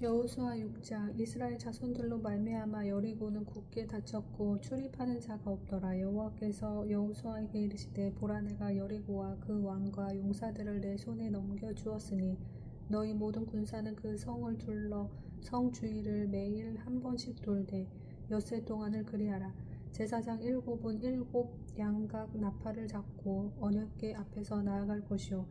여호수아 6장. 이스라엘 자손들로 말미암아 여리고는 굳게 닫혔고 출입하는 자가 없더라. 여호와께서 여호수아에게 이르시되 보라, 내가 여리고와 그 왕과 용사들을 내 손에 넘겨 주었으니 너희 모든 군사는 그 성을 둘러 성 주위를 매일 한 번씩 돌되 엿새 동안을 그리하라. 제사장 7은 7양각 나팔을 잡고 언약궤 앞에서 나아갈 것이요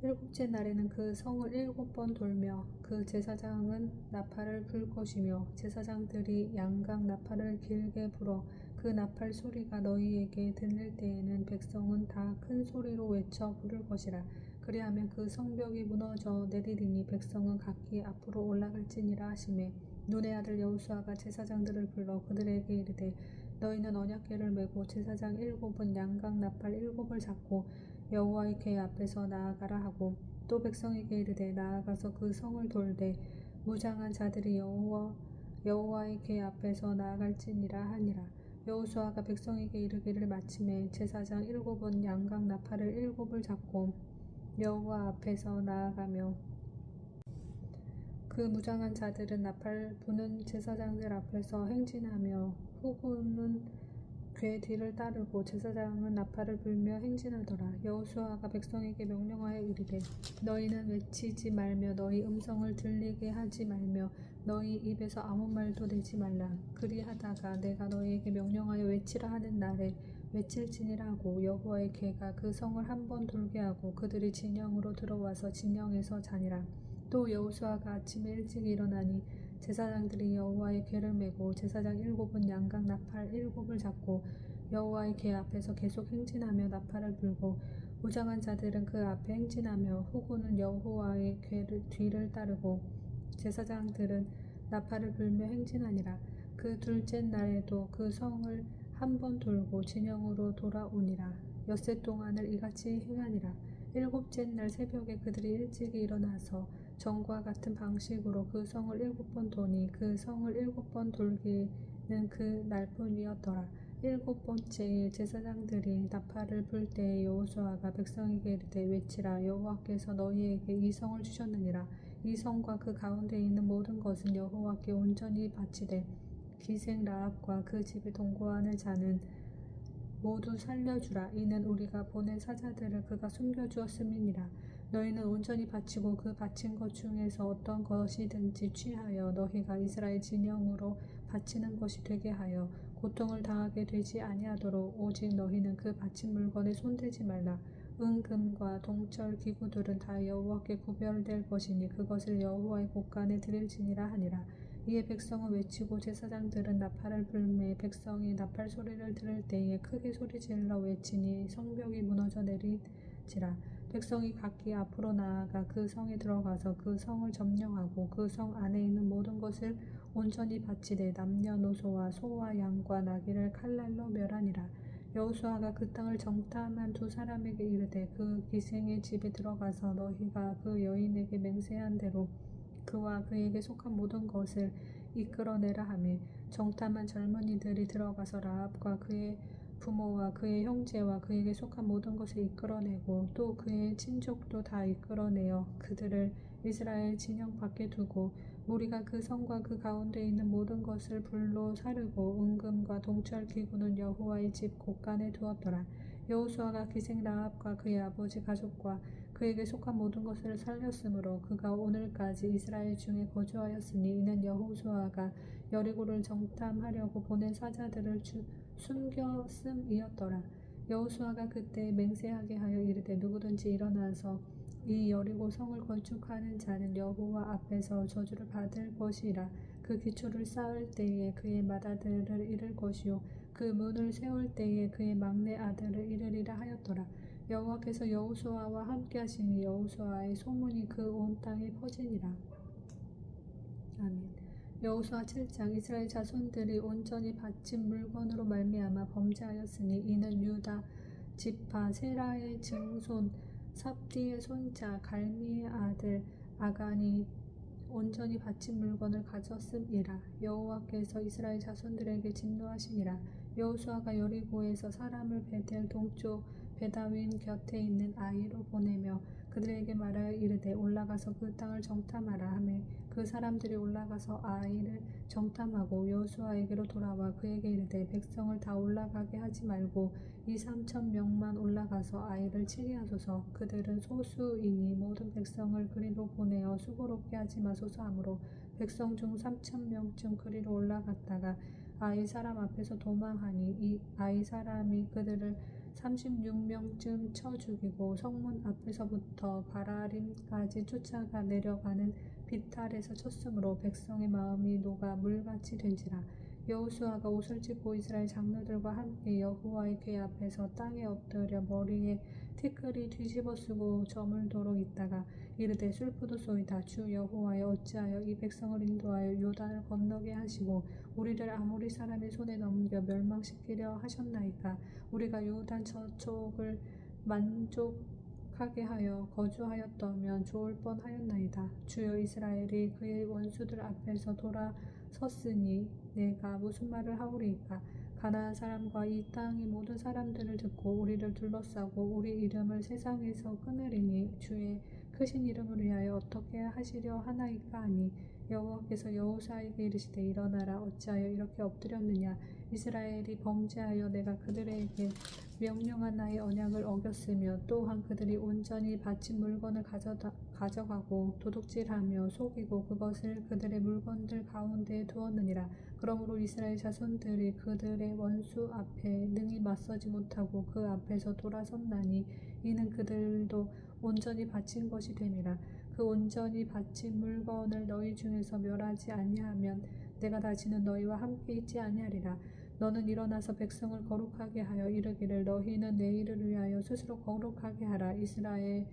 7째 날에는 그 성을 7번 돌며 그 제사장은 나팔을 불 것이며 제사장들이 양각 나팔을 길게 불어 그 나팔 소리가 너희에게 들릴 때에는 백성은 다 큰 소리로 외쳐 부를 것이라. 그리하면 그 성벽이 무너져 내리리니 백성은 각기 앞으로 올라갈지니라 하시매, 눈의 아들 여호수아가 제사장들을 불러 그들에게 이르되 너희는 언약궤를 메고 제사장 7은 양각 나팔 7을 잡고 여호와의 궤 앞에서 나아가라 하고, 또 백성에게 이르되 나아가서 그 성을 돌되 무장한 자들이 여호와의 궤 앞에서 나아갈지니라 하니라. 여호수아가 백성에게 이르기를 마침에 제사장 7은 양각 나팔을 7을 잡고 여호와 앞에서 나아가며 그 무장한 자들은 나팔 부는 제사장들 앞에서 행진하며 후군은 궤 뒤를 따르고 제사장은 나팔을 불며 행진하더라. 여호수아가 백성에게 명령하여 이르되 너희는 외치지 말며 너희 음성을 들리게 하지 말며 너희 입에서 아무 말도 내지 말라. 그리하다가 내가 너희에게 명령하여 외치라 하는 날에 외칠지니라 하고, 여호와의 궤가 그 성을 한 번 돌게 하고 그들이 진영으로 들어와서 진영에서 자니라. 또 여호수아가 아침에 일찍 일어나니 제사장들이 여호와의 궤를 메고 제사장 7은 양각 나팔 7을 잡고 여호와의 궤 앞에서 계속 행진하며 나팔을 불고 무장한 자들은 그 앞에 행진하며 후군은 여호와의 궤 뒤를 따르고 제사장들은 나팔을 불며 행진하니라. 그 둘째 날에도 그 성을 한 번 돌고 진영으로 돌아오니라. 엿새 동안을 이같이 행하니라. 7째 날 새벽에 그들이 일찍 일어나서 전과 같은 방식으로 그 성을 7번 도니 그 성을 7번 돌기는 그 날뿐이었더라. 7번째에 제사장들이 나팔을 불 때에 여호수아가 백성에게 이르되 외치라. 여호와께서 너희에게 이 성을 주셨느니라. 이 성과 그 가운데 있는 모든 것은 여호와께 온전히 바치되 기생 라합과 그 집에 동거하는 자는 모두 살려주라. 이는 우리가 보낸 사자들을 그가 숨겨주었음이니라. 너희는 온전히 바치고 그 바친 것 중에서 어떤 것이든지 취하여 너희가 이스라엘 진영으로 바치는 것이 되게 하여 고통을 당하게 되지 아니하도록 오직 너희는 그 바친 물건에 손대지 말라. 은금과 동철 기구들은 다 여호와께 구별될 것이니 그것을 여호와의 곳간에 드릴지니라 하니라. 이에 백성은 외치고 제사장들은 나팔을 불매 백성이 나팔 소리를 들을 때에 크게 소리질러 외치니 성벽이 무너져 내리지라. 백성이 각기 앞으로 나아가 그 성에 들어가서 그 성을 점령하고 그 성 안에 있는 모든 것을 온전히 바치되 남녀노소와 소와 양과 나귀를 칼날로 멸하니라. 여호수아가 그 땅을 정탐한 두 사람에게 이르되 그 기생의 집에 들어가서 너희가 그 여인에게 맹세한 대로 그와 그에게 속한 모든 것을 이끌어내라 하매, 정탐한 젊은이들이 들어가서 라합과 그의 부모와 그의 형제와 그에게 속한 모든 것을 이끌어내고 또 그의 친족도 다 이끌어내어 그들을 이스라엘 진영 밖에 두고 무리가 그 성과 그 가운데 있는 모든 것을 불로 사르고 은금과 동철 기구는 여호와의 집 곳간에 두었더라. 여호수아가 기생 라합과 그의 아버지 가족과 그에게 속한 모든 것을 살렸으므로 그가 오늘까지 이스라엘 중에 거주하였으니 이는 여호수아가 여리고를 정탐하려고 보낸 사자들을 숨겼음이었더라. 여호수아가 그때 맹세하게 하여 이르되 누구든지 일어나서 이 여리고 성을 건축하는 자는 여호와 앞에서 저주를 받을 것이라. 그 기초를 쌓을 때에 그의 맏아들을 잃을 것이요 그 문을 세울 때에 그의 막내 아들을 잃으리라 하였더라. 여호와께서 여호수아와 함께 하시니 여호수아의 소문이 그 온 땅에 퍼지니라. 아멘. 여호수아 7장. 이스라엘 자손들이 온전히 바친 물건으로 말미암아 범죄하였으니 이는 유다 지파 세라의 증손 삽디의 손자 갈미의 아들 아간이 온전히 바친 물건을 가졌음이라. 여호와께서 이스라엘 자손들에게 진노하시니라. 여호수아가 여리고에서 사람을 베델 동쪽 베다윈 곁에 있는 아이로 보내며 그들에게 말하여 이르되 올라가서 그 땅을 정탐하라 하매 그 사람들이 올라가서 아이를 정탐하고 여호수아에게로 돌아와 그에게 이르되 백성을 다 올라가게 하지 말고 2~3천명만 올라가서 아이를 치게 하소서. 그들은 소수이니 모든 백성을 그리로 보내어 수고롭게 하지 마소서 하므로 백성 중 3천명쯤 그리로 올라갔다가 아이 사람 앞에서 도망하니 이 아이 사람이 그들을 36명쯤 쳐 죽이고 성문 앞에서부터 바라림까지 쫓아가 내려가는 비탈에서 쳤으므로 백성의 마음이 녹아 물같이 된지라. 여호수아가 옷을 찢고 이스라엘 장로들과 함께 여호와의 궤 앞에서 땅에 엎드려 머리에 티끌이 뒤집어쓰고 저물도록 있다가 이르되 슬프도소이다. 주 여호와여 어찌하여 이 백성을 인도하여 요단을 건너게 하시고 우리를 아모리 사람의 손에 넘겨 멸망시키려 하셨나이까. 우리가 요단 저쪽을 만족하게 하여 거주하였다면 좋을 뻔하였나이다. 주여 이스라엘이 그의 원수들 앞에서 돌아섰으니 내가 무슨 말을 하오리이까. 가나안 사람과 이 땅의 모든 사람들을 듣고 우리를 둘러싸고 우리 이름을 세상에서 끊으리니 주의 크신 이름을 위하여 어떻게 하시려 하나이까 하니 여호와께서 여호수아에게 이르시되 일어나라. 어찌하여 이렇게 엎드렸느냐. 이스라엘이 범죄하여 내가 그들에게 명령한 나의 언약을 어겼으며 또한 그들이 온전히 바친 물건을 가져가고 도둑질하며 속이고 그것을 그들의 물건들 가운데에 두었느니라. 그러므로 이스라엘 자손들이 그들의 원수 앞에 능히 맞서지 못하고 그 앞에서 돌아섰나니 이는 그들도 온전히 바친 것이 됨이라. 그 온전히 바친 물건을 너희 중에서 멸하지 아니하면 내가 다시는 너희와 함께 있지 아니하리라. 너는 일어나서 백성을 거룩하게 하여 이르기를 너희는 내 이를 위하여 스스로 거룩하게 하라. 이스라엘의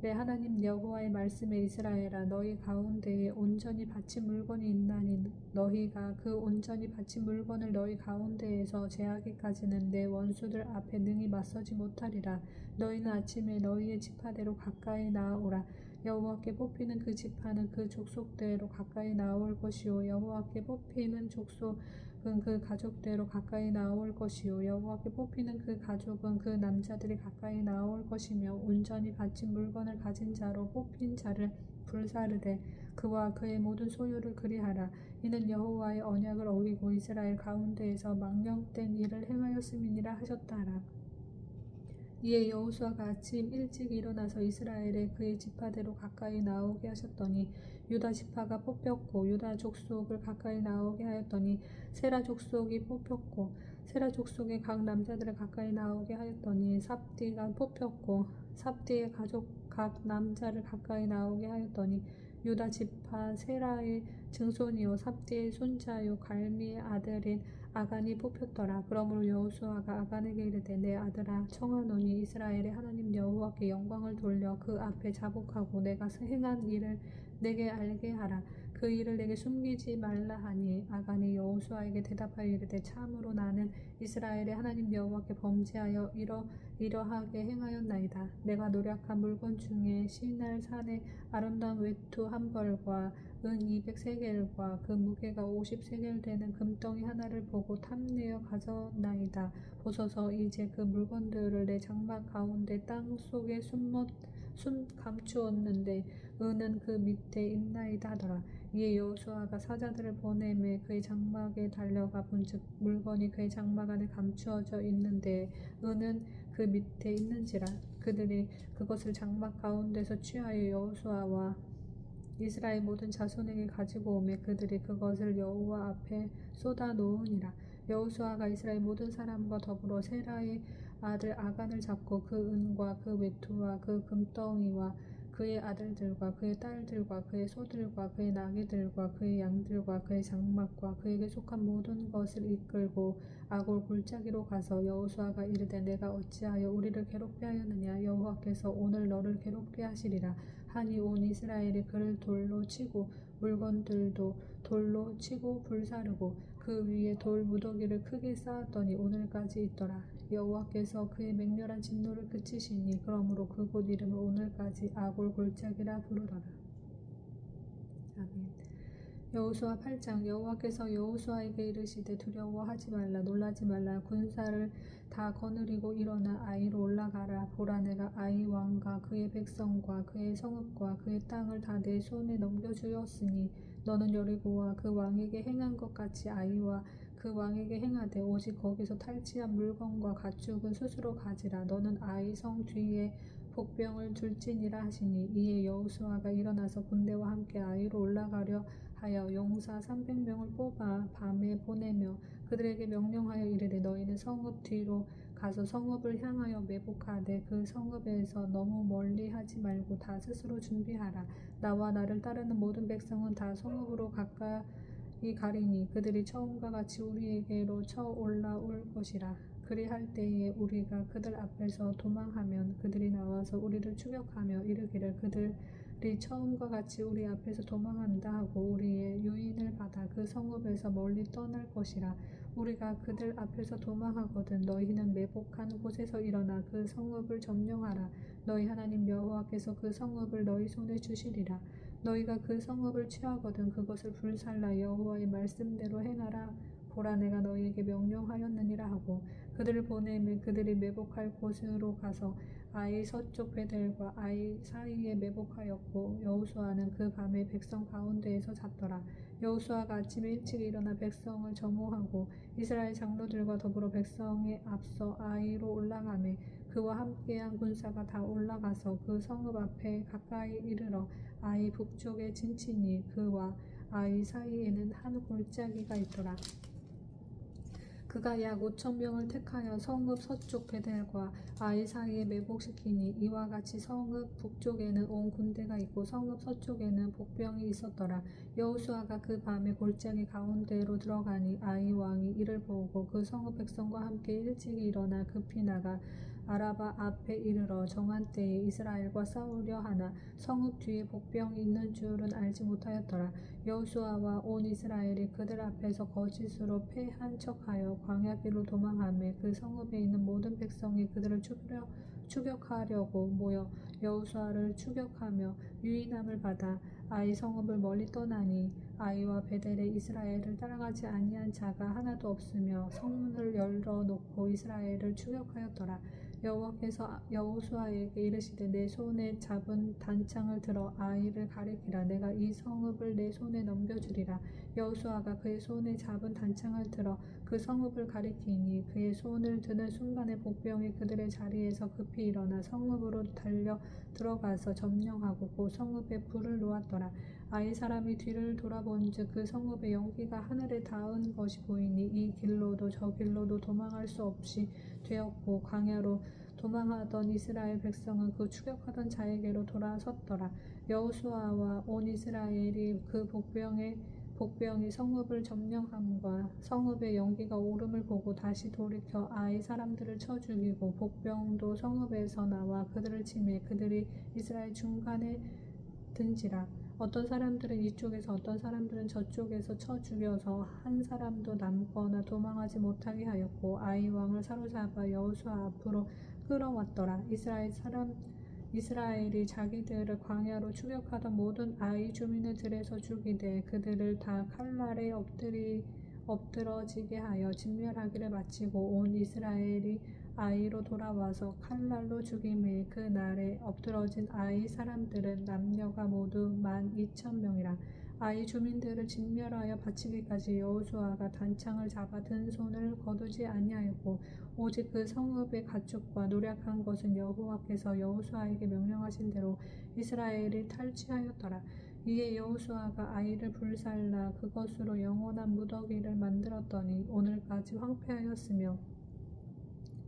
하나님 여호와의 말씀에 이스라엘아 너희 가운데에 온전히 바친 물건이 있나니 너희가 그 온전히 바친 물건을 너희 가운데에서 제하기까지는 내 원수들 앞에 능히 맞서지 못하리라. 너희는 아침에 너희의 지파대로 가까이 나아오라. 여호와께 뽑히는 그 지파는 그 족속대로 가까이 나올 것이요 여호와께 뽑히는 족속은 그 가족대로 가까이 나올 것이요 여호와께 뽑히는 그 가족은 그 남자들이 가까이 나올 것이며 온전히 바친 물건을 가진 자로 뽑힌 자를 불사르되 그와 그의 모든 소유를 그리하라. 이는 여호와의 언약을 어기고 이스라엘 가운데에서 망령된 일을 행하였음이니라 하셨다라. 이에 여호수아가 아침 일찍 일어나서 이스라엘에 그의 지파대로 가까이 나오게 하셨더니 유다 지파가 뽑혔고 유다 족속을 가까이 나오게 하였더니 세라 족속이 뽑혔고 세라 족속의 각 남자들을 가까이 나오게 하였더니 삽디가 뽑혔고 삽디의 가족 각 남자를 가까이 나오게 하였더니 유다 지파 세라의 증손이요 삽디의 손자요 갈미의 아들인 아간이 뽑혔더라. 그러므로 여호수아가 아간에게 이르되 내 아들아 청하노니 이스라엘의 하나님 여호와께 영광을 돌려 그 앞에 자복하고 내가 행한 일을 내게 알게 하라. 그 일을 내게 숨기지 말라 하니 아간이 여호수아에게 대답하여 이르되 참으로 나는 이스라엘의 하나님 여호와께 범죄하여 이러하게 행하였나이다. 내가 노력한 물건 중에 시날 산의 아름다운 외투 한 벌과 은 200세겔과 그 무게가 50세겔 되는 금덩이 하나를 보고 탐내어 가져나이다. 보소서 이제 그 물건들을 내 장막 가운데 땅 속에 감추었는데 은은 그 밑에 있나이다 하더라. 이에 여호수아가 사자들을 보내매 그의 장막에 달려가 본즉 물건이 그의 장막 안에 감추어져 있는데 은은 그 밑에 있는지라. 그들이 그것을 장막 가운데서 취하여 여호수아와 이스라엘 모든 자손에게 가지고 오매 그들이 그것을 여호와 앞에 쏟아 놓으니라. 여호수아가 이스라엘 모든 사람과 더불어 세라의 아들 아간을 잡고 그 은과 그 외투와 그 금덩이와 그의 아들들과 그의 딸들과 그의 소들과 그의 나귀들과 그의 양들과 그의 장막과 그에게 속한 모든 것을 이끌고 아골 골짜기로 가서 여호수아가 이르되 내가 어찌하여 우리를 괴롭게 하였느냐. 여호와께서 오늘 너를 괴롭게 하시리라 하니 온 이스라엘이 그를 돌로 치고 물건들도 돌로 치고 불사르고 그 위에 돌 무더기를 크게 쌓았더니 오늘까지 있더라. 여호와께서 그의 맹렬한 진노를 그치시니 그러므로 그곳 이름을 오늘까지 아골 골짜기라 부르더라. 아멘. 여호수아 8장. 여호와께서 여호수아에게 이르시되 두려워하지 말라 놀라지 말라 군사를 다 거느리고 일어나 아이로 올라가라. 보라 내가 아이 왕과 그의 백성과 그의 성읍과 그의 땅을 다 내 손에 넘겨주었으니 너는 여리고와 그 왕에게 행한 것 같이 아이와 그 왕에게 행하되 오직 거기서 탈취한 물건과 가축은 스스로 가지라. 너는 아이 성 뒤에 복병을 둘지니라 하시니 이에 여호수아가 일어나서 군대와 함께 아이로 올라가려 하여 용사 300명을 뽑아 밤에 보내며 그들에게 명령하여 이르되 너희는 성읍 뒤로 가서 성읍을 향하여 매복하되 그 성읍에서 너무 멀리 하지 말고 다 스스로 준비하라. 나와 나를 따르는 모든 백성은 다 성읍으로 가까이 가리니 그들이 처음과 같이 우리에게로 쳐 올라올 것이라. 그리할 때에 우리가 그들 앞에서 도망하면 그들이 나와서 우리를 추격하며 이르기를 그들이 처음과 같이 우리 앞에서 도망한다 하고 우리의 유인을 받아 그 성읍에서 멀리 떠날 것이라. 우리가 그들 앞에서 도망하거든 너희는 매복한 곳에서 일어나 그 성읍을 점령하라. 너희 하나님 여호와께서 그 성읍을 너희 손에 주시리라. 너희가 그 성읍을 취하거든 그것을 불살라 여호와의 말씀대로 행하라. 보라 내가 너희에게 명령하였느니라 하고 그들을 보내매 그들이 매복할 곳으로 가서 아이 서쪽 베델과 아이 사이에 매복하였고 여호수아는 그 밤에 백성 가운데에서 잤더라. 여호수아가 아침에 일찍 일어나 백성을 점호하고 이스라엘 장로들과 더불어 백성에 앞서 아이로 올라가매 그와 함께한 군사가 다 올라가서 그 성읍 앞에 가까이 이르러 아이 북쪽에 진치니 그와 아이 사이에는 한 골짜기가 있더라. 그가 약 5,000명을 택하여 성읍 서쪽 베델과 아이 사이에 매복시키니 이와 같이 성읍 북쪽에는 온 군대가 있고 성읍 서쪽에는 복병이 있었더라. 여호수아가 그 밤에 골짜기 가운데로 들어가니 아이 왕이 이를 보고 그 성읍 백성과 함께 일찍 일어나 급히 나가 아라바 앞에 이르러 정한 때에 이스라엘과 싸우려 하나 성읍 뒤에 복병이 있는 줄은 알지 못하였더라. 여호수아와 온 이스라엘이 그들 앞에서 거짓으로 패한 척하여 광야길로 도망하며 그 성읍에 있는 모든 백성이 그들을 추격하려고 모여 여호수아를 추격하며 유인함을 받아 아이 성읍을 멀리 떠나니 아이와 베델에 이스라엘을 따라가지 아니한 자가 하나도 없으며 성문을 열어놓고 이스라엘을 추격하였더라. 여호와께서 여호수아에게 이르시되 내 손에 잡은 단창을 들어 아이를 가리키라. 내가 이 성읍을 내 손에 넘겨주리라. 여호수아가 그의 손에 잡은 단창을 들어 그 성읍을 가리키니 그의 손을 드는 순간에 복병이 그들의 자리에서 급히 일어나 성읍으로 달려 들어가서 점령하고 그 성읍에 불을 놓았더라. 아이 사람이 뒤를 돌아본즉 그 성읍의 연기가 하늘에 닿은 것이 보이니 이 길로도 저 길로도 도망할 수 없이 되었고 광야로 도망하던 이스라엘 백성은 그 추격하던 자에게로 돌아섰더라. 여호수아와 온 이스라엘이 그 복병이 성읍을 점령함과 성읍의 연기가 오름을 보고 다시 돌이켜 아이 사람들을 쳐 죽이고 복병도 성읍에서 나와 그들을 치매 그들이 이스라엘 중간에 든지라. 어떤 사람들은 이쪽에서 어떤 사람들은 저쪽에서 쳐 죽여서 한 사람도 남거나 도망하지 못하게 하였고 아이 왕을 사로잡아 여호수아 앞으로 끌어왔더라. 이스라엘이 자기들을 광야로 추격하던 모든 아이 주민을 들에서 죽이되 그들을 다 칼날에 엎드러지게 하여 진멸하기를 마치고 온 이스라엘이 아이로 돌아와서 칼날로 죽임에 그 날에 엎드러진 아이 사람들은 남녀가 모두 12,000명이라. 아이 주민들을 진멸하여 바치기까지 여호수아가 단창을 잡아 든 손을 거두지 아니하였고 오직 그 성읍의 가축과 노략한 것은 여호와께서 여호수아에게 명령하신 대로 이스라엘이 탈취하였더라. 이에 여호수아가 아이를 불살라 그것으로 영원한 무더기를 만들었더니 오늘까지 황폐하였으며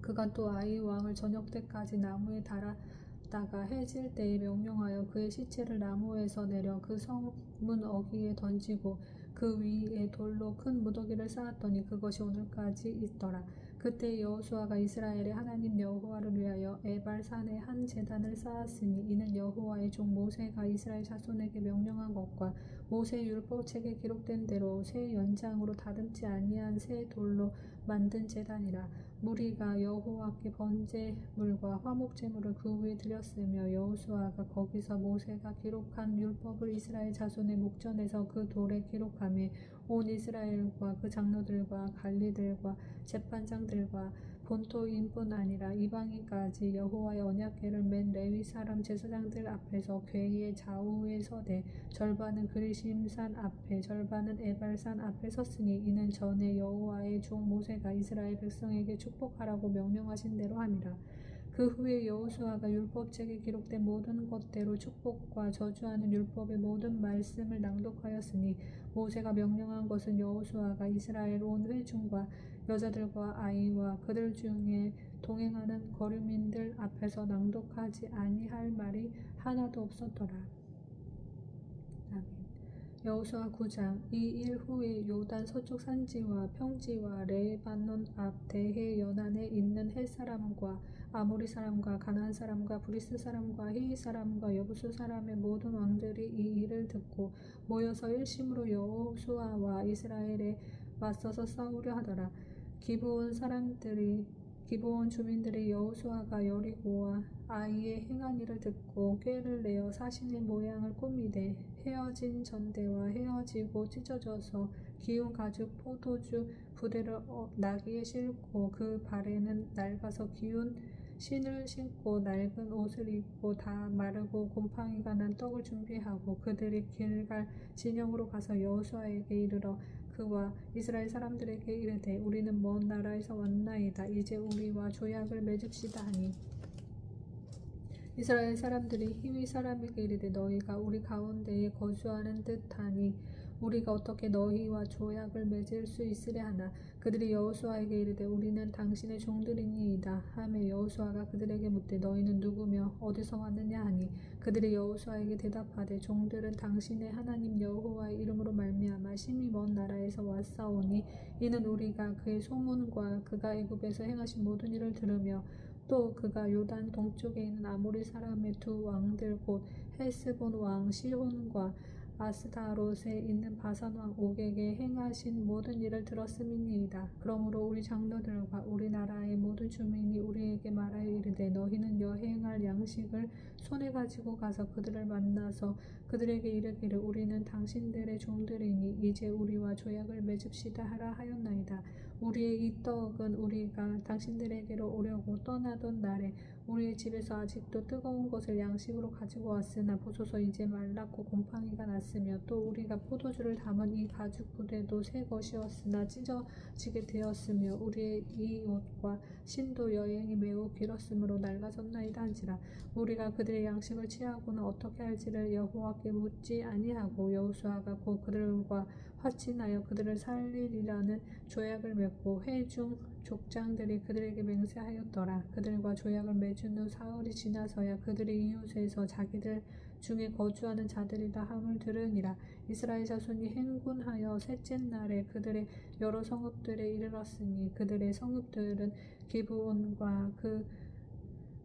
그가 또 아이 왕을 저녁 때까지 나무에 달았다가 해질 때에 명령하여 그의 시체를 나무에서 내려 그 성문 어귀에 던지고 그 위에 돌로 큰 무더기를 쌓았더니 그것이 오늘까지 있더라. 그때 여호수아가 이스라엘의 하나님 여호와를 위하여 에발산에 한 제단을 쌓았으니 이는 여호와의 종 모세가 이스라엘 자손에게 명령한 것과 모세 율법책에 기록된 대로 새 연장으로 다듬지 아니한 새 돌로 만든 제단이라. 무리가 여호와께 번제물과 화목제물을 그 위에 드렸으며 여호수아가 거기서 모세가 기록한 율법을 이스라엘 자손의 목전에서 그 돌에 기록하며 온 이스라엘과 그 장로들과 관리들과 재판장들과 본토인뿐 아니라 이방인까지 여호와의 언약궤를 맨 레위 사람 제사장들 앞에서 궤의 좌우에 서되 절반은 그리심산 앞에 절반은 에발산 앞에 섰으니 이는 전에 여호와의 종 모세가 이스라엘 백성에게 축복하라고 명령하신 대로 함이라. 그 후에 여호수아가 율법책에 기록된 모든 것대로 축복과 저주하는 율법의 모든 말씀을 낭독하였으니 모세가 명령한 것은 여호수아가 이스라엘 온 회중과 여자들과 아이와 그들 중에 동행하는 거류민들 앞에서 낭독하지 아니할 말이 하나도 없었더라. 아멘. 여호수아 9장. 이 일 후에 요단 서쪽 산지와 평지와 레바논 앞 대해 연안에 있는 헷 사람과 아모리 사람과 가나안 사람과 브리스 사람과 히위 사람과 여부수 사람의 모든 왕들이 이 일을 듣고 모여서 일심으로 여호수아와 이스라엘에 맞서서 싸우려 하더라. 기브온 주민들이 여호수아가 여리고와 아이에 행한 일을 듣고 꾀를 내어 사신의 모양을 꾸미되 헤어진 전대와 헤어지고 찢어져서 기운 가죽 포도주 부대를 나귀에 싣고 그 발에는 낡아서 기운 신을 신고 낡은 옷을 입고 다 마르고 곰팡이가 난 떡을 준비하고 그들이 길갈 진영으로 가서 여호수아에게 이르러 그와 이스라엘 사람들에게 이르되 우리는 먼 나라에서 왔나이다. 이제 우리와 조약을 맺읍시다 하니 이스라엘 사람들이 히위 사람에게 이르되 너희가 우리 가운데에 거주하는 듯하니 우리가 어떻게 너희와 조약을 맺을 수 있으랴 하나 그들이 여호수아에게 이르되 우리는 당신의 종들이니이다 하매 여호수아가 그들에게 묻되 너희는 누구며 어디서 왔느냐 하니 그들이 여호수아에게 대답하되 종들은 당신의 하나님 여호와의 이름으로 말미암아 심히 먼 나라에서 왔사오니 이는 우리가 그의 소문과 그가 애굽에서 행하신 모든 일을 들으며 또 그가 요단 동쪽에 있는 아모리 사람의 두 왕들 곧 헬스본 왕 시혼과 아스타롯에 있는 바산 왕 옥에게 행하신 모든 일을 들었음이니이다. 그러므로 우리 장로들과 우리 나라의 모든 주민이 우리에게 말하여 이르되 너희는 여행할 양식을 손에 가지고 가서 그들을 만나서 그들에게 이르기를 우리는 당신들의 종들이니 이제 우리와 조약을 맺읍시다 하라 하였나이다. 우리의 이 떡은 우리가 당신들에게로 오려고 떠나던 날에 우리의 집에서 아직도 뜨거운 것을 양식으로 가지고 왔으나 보소서 이제 말랐고 곰팡이가 났으며 또 우리가 포도주를 담은 이 가죽 부대도 새 것이었으나 찢어지게 되었으며 우리의 이 옷과 신도 여행이 매우 길었으므로 낡아졌나이다 한지라. 우리가 그들의 양식을 취하고는 어떻게 할지를 여호와께 묻지 아니하고 여호수아가 곧 그들과 화친하여 그들을 살리리라는 조약을 맺고 회중 족장들이 그들에게 맹세하였더라. 그들과 조약을 맺은 후 사흘이 지나서야 그들의 이웃에서 자기들 중에 거주하는 자들이다 함을 들으니라. 이스라엘 자손이 행군하여 셋째 날에 그들의 여러 성읍들에 이르렀으니 그들의 성읍들은 기브온과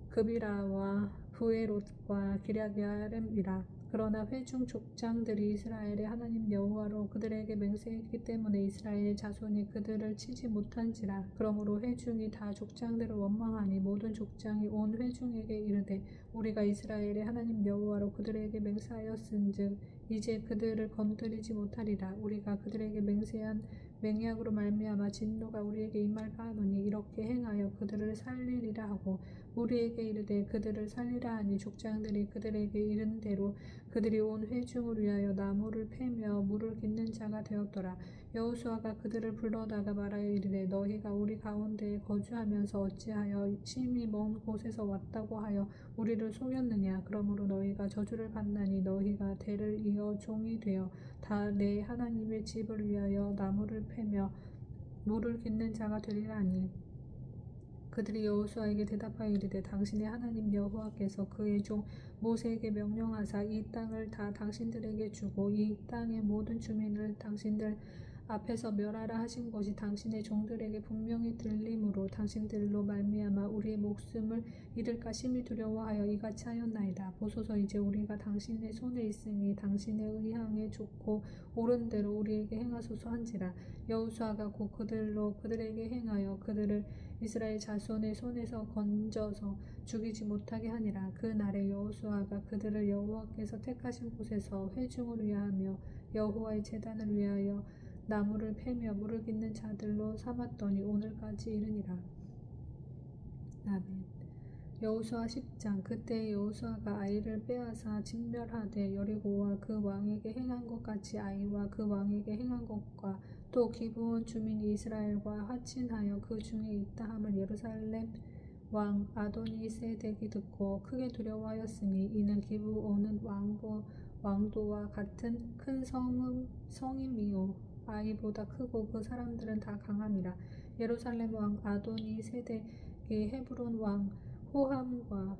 그비라와 부에롯과 기럇야림이라. 그러나 회중 족장들이 이스라엘의 하나님 여호와로 그들에게 맹세했기 때문에 이스라엘 자손이 그들을 치지 못한지라. 그러므로 회중이 다 족장들을 원망하니 모든 족장이 온 회중에게 이르되 우리가 이스라엘의 하나님 여호와로 그들에게 맹세하였은즉 이제 그들을 건드리지 못하리라. 우리가 그들에게 맹세한 맹약으로 말미암아 진노가 우리에게 임할까 하노니 이렇게 행하여 그들을 살리리라 하고 우리에게 이르되 그들을 살리라 하니 족장들이 그들에게 이른 대로 그들이 온 회중을 위하여 나무를 패며 물을 깃는 자가 되었더라. 여호수아가 그들을 불러다가 말하여 이르되 너희가 우리 가운데에 거주하면서 어찌하여 심히 먼 곳에서 왔다고 하여 우리를 속였느냐. 그러므로 너희가 저주를 받나니 너희가 대를 이어 종이 되어 다 내 하나님의 집을 위하여 나무를 패며 물을 깃는 자가 되리라 하니 그들이 여호수아에게 대답하여 이르되 당신의 하나님 여호와께서 그의 종 모세에게 명령하사 이 땅을 다 당신들에게 주고 이 땅의 모든 주민을 당신들 앞에서 멸하라 하신 것이 당신의 종들에게 분명히 들림으로 당신들로 말미암아 우리의 목숨을 잃을까 심히 두려워하여 이같이 하였나이다. 보소서 이제 우리가 당신의 손에 있으니 당신의 의향에 좋고 옳은 대로 우리에게 행하소서 한지라. 여호수아가 곧 그들에게 행하여 그들을 이스라엘 자손의 손에서 건져서 죽이지 못하게 하니라. 그 날에 여호수아가 그들을 여호와께서 택하신 곳에서 회중을 위하며 여호와의 제단을 위하여 나무를 패며 물을 깃는 자들로 삼았더니 오늘까지 이르니라. 아멘. 여호수아 10장. 그때 여호수아가 아이를 빼앗아 진멸하되 여리고와 그 왕에게 행한 것 같이 아이와 그 왕에게 행한 것과 또 기브온 주민이 이스라엘과 화친하여 그 중에 있다 함을 예루살렘 왕 아도니세덱이 듣고 크게 두려워하였으니 이는 기브온은 왕도와 같은 큰 성임이요 아이보다 크고 그 사람들은 다 강함이라. 예루살렘 왕 아도니세덱이 헤브론 왕 호함과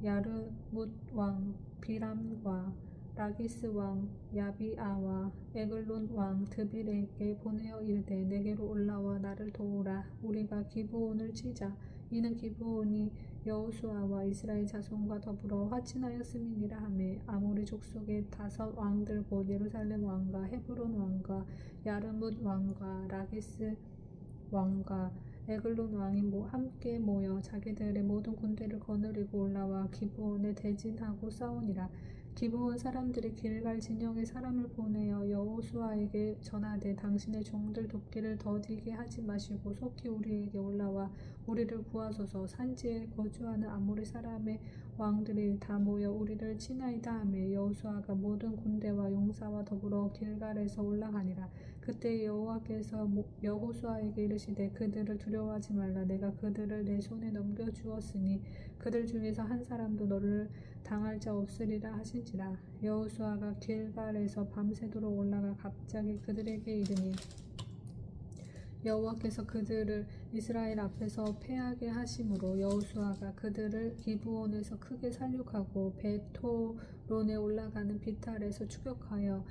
야르뭇 왕 비람과 라기스 왕 야비아와 에글론 왕 드빌에게 보내어 이르되 내게로 올라와 나를 도우라. 우리가 기브온을 치자. 이는 기브온이 여호수아와 이스라엘 자손과 더불어 화친하였음이니라 하매 아모리 족속의 5 왕들 곧 예루살렘 왕과 헤브론 왕과 야르뭇 왕과 라기스 왕과 에글론 왕이 함께 모여 자기들의 모든 군대를 거느리고 올라와 기브온에 대진하고 싸우니라. 기브온 사람들이 길갈 진영에 사람을 보내어 여호수아에게 전하되 당신의 종들 돕기를 더디게 하지 마시고 속히 우리에게 올라와 우리를 구하소서. 산지에 거주하는 아모리 사람의 왕들이 다 모여 우리를 치나이다 하며 여호수아가 모든 군대와 용사와 더불어 길갈에서 올라가니라. 그때 여호와께서 여호수아에게 이르시되 그들을 두려워하지 말라. 내가 그들을 내 손에 넘겨주었으니 그들 중에서 한 사람도 너를 당할 자 없으리라 하신지라. 여호수아가 길갈에서 밤새도록 올라가 갑자기 그들에게 이르니 여호와께서 그들을 이스라엘 앞에서 패하게 하심으로 여호수아가 그들을 기브온에서 크게 살육하고 베토론에 올라가는 비탈에서 추격하여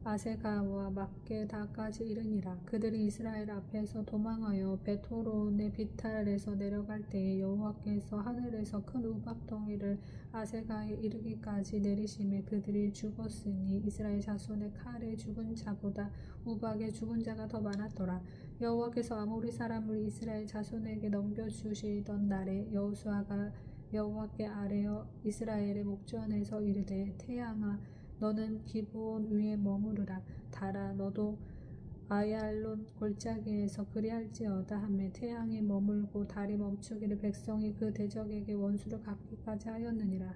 아세가와 막게다까지 이르니라. 그들이 이스라엘 앞에서 도망하여 베토론의 비탈에서 내려갈 때에 여호와께서 하늘에서 큰 우박덩이를 아세가에 이르기까지 내리심에 그들이 죽었으니 이스라엘 자손의 칼에 죽은 자보다 우박에 죽은 자가 더 많았더라. 여호와께서 아모리 사람을 이스라엘 자손에게 넘겨주시던 날에 여호수아가 여호와께 아뢰어 이스라엘의 목전에서 이르되 태양아 너는 기브온 위에 머무르라. 달아 너도 아얄론 골짜기에서 그리할지어다 하매 태양이 머물고 달이 멈추기를 백성이 그 대적에게 원수를 갚기까지 하였느니라.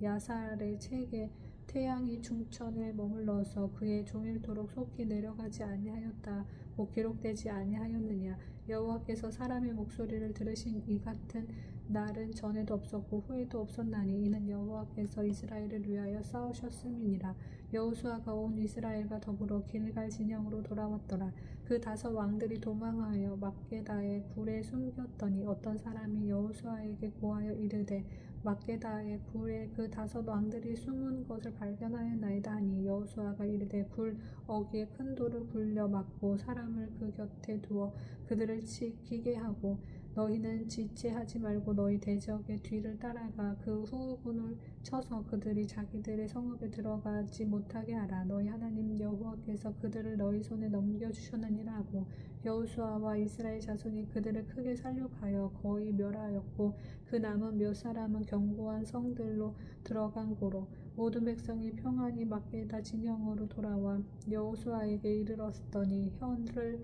야살의 책에 태양이 중천에 머물러서 그의 종일토록 속히 내려가지 아니하였다고 기록되지 아니하였느냐. 여호와께서 사람의 목소리를 들으신 이 같은 날은 전에도 없었고 후에도 없었나니 이는 여호와께서 이스라엘을 위하여 싸우셨음이니라. 여호수아가 온 이스라엘과 더불어 길갈 진영으로 돌아왔더라. 그 5 왕들이 도망하여 막게다의 굴에 숨겼더니 어떤 사람이 여호수아에게 고하여 이르되 막게다의 굴에 그 5 왕들이 숨은 것을 발견하였나이다 하니 여호수아가 이르되 굴 어귀에 큰 돌을 굴려 막고 사람을 그 곁에 두어 그들을 지키게 하고 너희는 지체하지 말고 너희 대적의 뒤를 따라가 그 후군을 쳐서 그들이 자기들의 성읍에 들어가지 못하게 하라. 너희 하나님 여호와께서 그들을 너희 손에 넘겨주셨느니라 하고 여호수아와 이스라엘 자손이 그들을 크게 살육하여 거의 멸하였고 그 남은 몇 사람은 견고한 성들로 들어간 고로 모든 백성이 평안히 막게다 진영으로 돌아와 여호수아에게 이르렀더니 혀를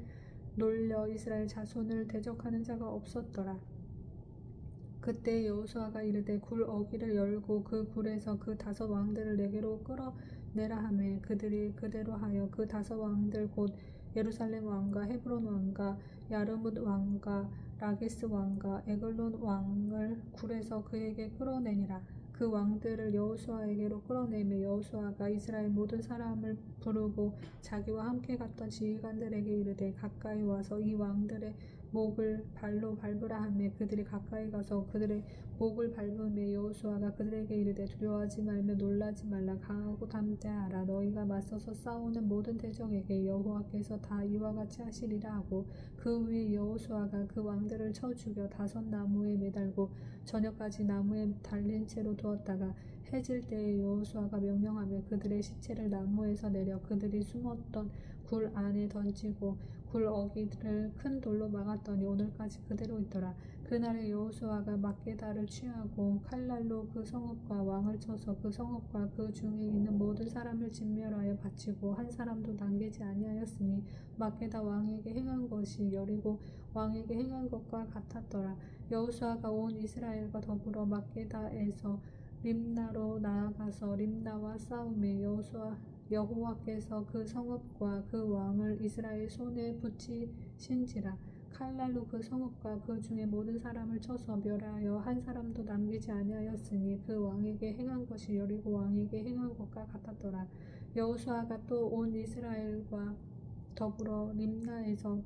놀려 이스라엘 자손을 대적하는 자가 없었더라. 그때 여호수아가 이르되 굴 어귀를 열고 그 굴에서 그 5 왕들을 내게로 끌어내라 하매 그들이 그대로 하여 그 5 왕들 곧 예루살렘 왕과 헤브론 왕과 야르뭇 왕과 라기스 왕과 에글론 왕을 굴에서 그에게 끌어내니라. 그 왕들을 여호수아에게로 끌어내며 여호수아가 이스라엘 모든 사람을 부르고 자기와 함께 갔던 지휘관들에게 이르되 가까이 와서 이 왕들의 목을 발로 밟으라 하며 그들이 가까이 가서 그들의 목을 밟으며 여호수아가 그들에게 이르되 두려워하지 말며 놀라지 말라. 강하고 담대하라. 너희가 맞서서 싸우는 모든 대적에게 여호와께서 다 이와 같이 하시리라 하고 그 후에 여호수아가 그 왕들을 쳐 죽여 5 나무에 매달고 저녁까지 나무에 달린 채로 두었다가 해질 때에 여호수아가 명령하며 그들의 시체를 나무에서 내려 그들이 숨었던 굴 안에 던지고 굴 어귀를 큰 돌로 막았더니 오늘까지 그대로 있더라. 그날에 여호수아가 막게다를 취하고 칼날로 그 성읍과 왕을 쳐서 그 성읍과 그 중에 있는 모든 사람을 진멸하여 바치고 한 사람도 남기지 아니하였으니 막게다 왕에게 행한 것이 여리고 왕에게 행한 것과 같았더라. 여호수아가 온 이스라엘과 더불어 막게다에서 림나로 나아가서 림나와 싸우매 여호와께서 그 성읍과 그 왕을 이스라엘 손에 붙이신지라. 칼날로 그 성읍과 그 중에 모든 사람을 쳐서 멸하여 한 사람도 남기지 아니하였으니 그 왕에게 행한 것이 여리고 왕에게 행한 것과 같았더라. 여호수아가 또 온 이스라엘과 더불어 림나에서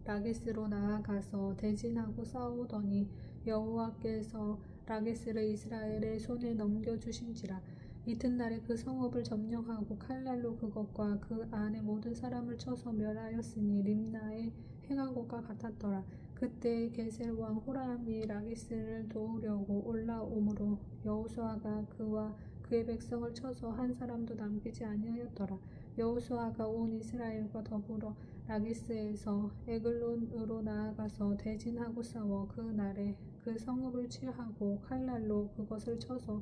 라게스로 나아가서 대진하고 싸우더니 여호와께서 라게스를 이스라엘의 손에 넘겨주신지라. 이튿날에 그 성읍을 점령하고 칼날로 그것과 그 안에 모든 사람을 쳐서 멸하였으니 림나에 행한 것과 같았더라. 그때 게셀 왕 호람이 라게스를 도우려고 올라오므로 여호수아가 그와 그의 백성을 쳐서 한 사람도 남기지 아니하였더라. 여호수아가 온 이스라엘과 더불어 라기스에서 에글론으로 나아가서 대진하고 싸워 그 날에 그 성읍을 취하고 칼날로 그것을 쳐서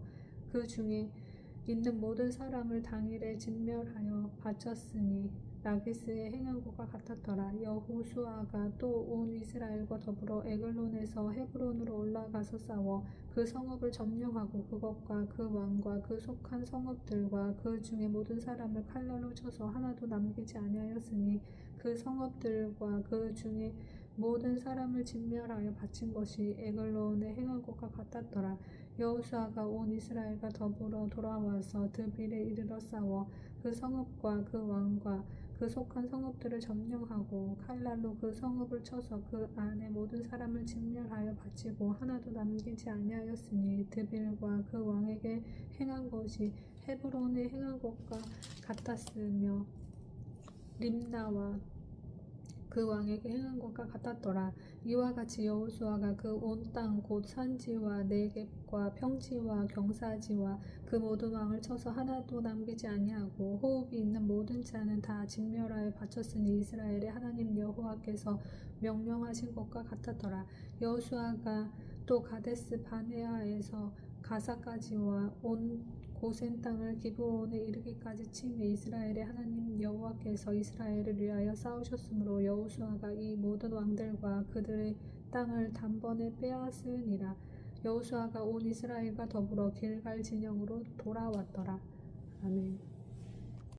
그 중에 있는 모든 사람을 당일에 진멸하여 바쳤으니 라기스에 행한 것과 같았더라. 여호수아가 또 온 이스라엘과 더불어 에글론에서 헤브론으로 올라가서 싸워 그 성읍을 점령하고 그것과 그 왕과 그 속한 성읍들과 그 중에 모든 사람을 칼날로 쳐서 하나도 남기지 아니하였으니 그 성읍들과 그 중에 모든 사람을 진멸하여 바친 것이 에글론에 행한 것과 같았더라. 여호수아가 온 이스라엘과 더불어 돌아와서 드빌에 이르러 싸워 그 성읍과 그 왕과 그 속한 성읍들을 점령하고 칼날로 그 성읍을 쳐서 그 안에 모든 사람을 진멸하여 바치고 하나도 남기지 아니하였으니 드빌과 그 왕에게 행한 것이 헤브론에 행한 것과 같았으며 림나와 그 왕에게 행한 것과 같았더라. 이와 같이 여호수아가 그 온 땅 곧 산지와 네겝과 평지와 경사지와 그 모든 왕을 쳐서 하나도 남기지 아니하고 호흡이 있는 모든 자는 다 진멸하여 바쳤으니 이스라엘의 하나님 여호와께서 명령하신 것과 같았더라. 여호수아가 또 가데스 바네아에서 가사까지와 온 고센 땅을 기브온에 이르기까지 치매 이스라엘의 하나님 여호와께서 이스라엘을 위하여 싸우셨으므로 여호수아가 이 모든 왕들과 그들의 땅을 단번에 빼앗으니라. 여호수아가 온 이스라엘과 더불어 길갈 진영으로 돌아왔더라. 아멘.